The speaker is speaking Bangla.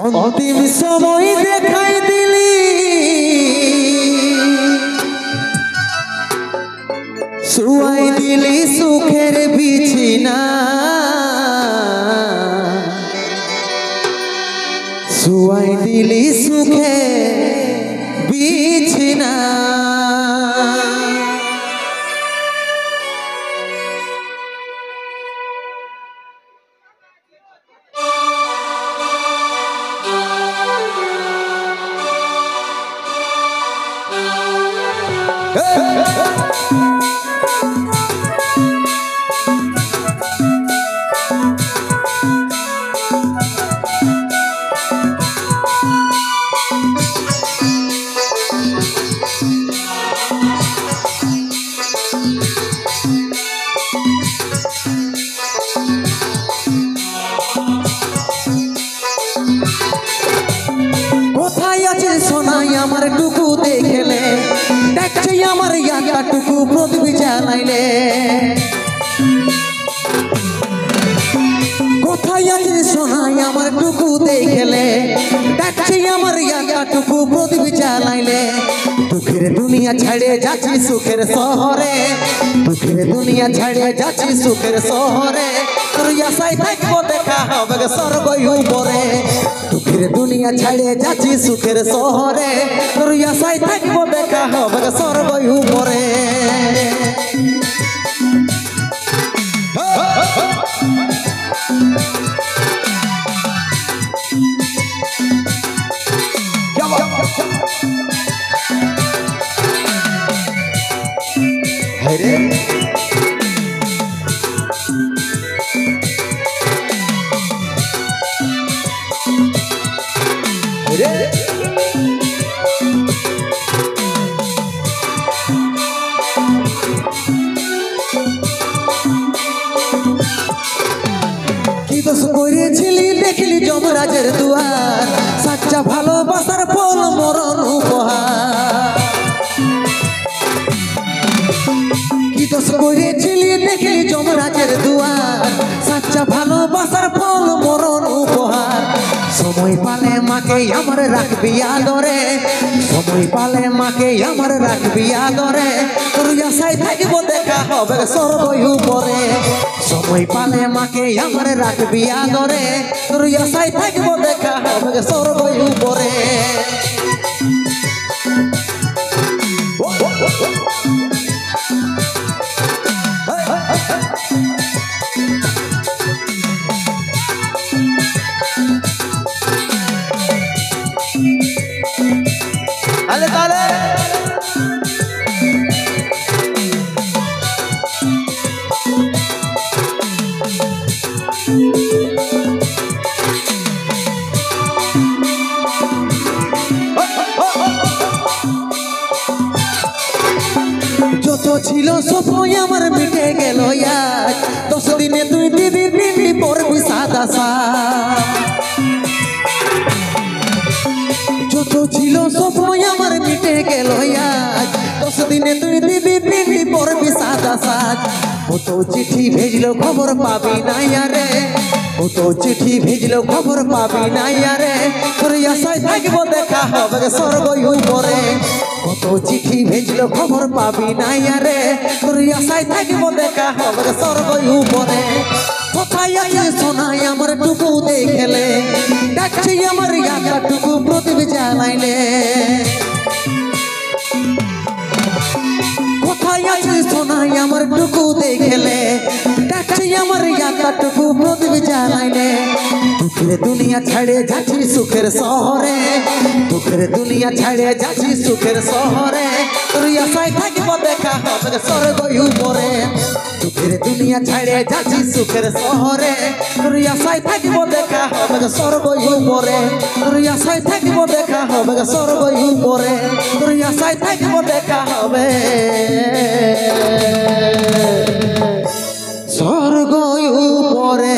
অন্তিম সময় দেখাই দিলি শুয়াই দিলি সুখের বিছানা শুয়াই দিলি সুখের বিছানা কোথায় আছে সোনাই আমার টুকু দেখলে দেখছে আমার ইয়াটা টুকু প্রদীপ জ্বালাইলে কোথায় আছে সোনাই আমার টুকু দেখলে দেখছে আমার ইয়াটা টুকু প্রদীপ জ্বালাইলে দুঃখের দুনিয়া ছেড়ে যাচ্ছি সুখের শহরে দুঃখের দুনিয়া ছেড়ে যাচ্ছি সুখের শহরে তোর আশায় থাকবো দেখা হবে স্বর্গ উপরে দুঃখের দুনিয়া ছেড়ে যাচ্ছি সুখের শহরে তোর আশায় থাকবো দেখা হবে স্বর্গ উপরে কি দোষ করেছিলি দেখলি যমরাজের দুয়ার সাচ্চা ভালোবাসার ফল মরণ উপহার কি দোষ করেছিলি দেখলি যমরাজের দুয়ার সাচ্চা ভালোবাসার ফল মরণ উপহার সময় পালে মাকে আমার রাখবি আদরে সময় পালে মাকে আমার রাখবি আদরে তোর আশায় থাকবো দেখা হবে স্বর্গ উপরে সময় পালে মাকে আমার রাখবি আদরে তোর আশায় থাকবো দেখা হবে স্বর্গ উপরে আলে তালে যত ছিল স্বপ্ন আমার মিটে গেল আজ 10 দিনে তুই দিদি দিদি পড়বি সাদা যত ছিল স্বপ্ন আমার মিটে গেল আজ 10 দিনে তুই দিদি দিদি পড়বি সাদা সাজ কত চিঠি ভেজলো খবর পাবি না রে কত চিঠি ভেজলো খবর পাবি না রে তোর আশায় থাকবো দেখা হবে স্বর্গ উপরে কত চিঠি ভেজলো খবর পাবি না রে তোর আশায় থাকবো দেখা হবে স্বর্গ উপরে কোথায় আছে সোনাই আমার টুকু দেখলে দেখছি আমার ইয়াটা টুকু প্রদীপ জ্বালাইলে কোথায় আছে সোনাই আমার টুকু দেখলে দেখছি আমার ইয়াটা টুকু প্রদীপ জ্বালাইলে দুঃখের দুনিয়া ছেড়ে যাচ্ছি সুখের শহরে দুঃখের দুনিয়া ছেড়ে যাচ্ছি সুখের শহরে তোর আশায় থাকবো দেখা হবে স্বর্গ উপরে দুঃখের দুনিয়া ছেড়ে যাচ্ছি সুখের শহরে তোর আশায় থাকবো দেখা হবে স্বর্গ উপরে তোর আশায় থাকবো দেখা হবে স্বর্গ উপরে তোর আশায় থাকবো দেখা হবে স্বর্গ উপরে।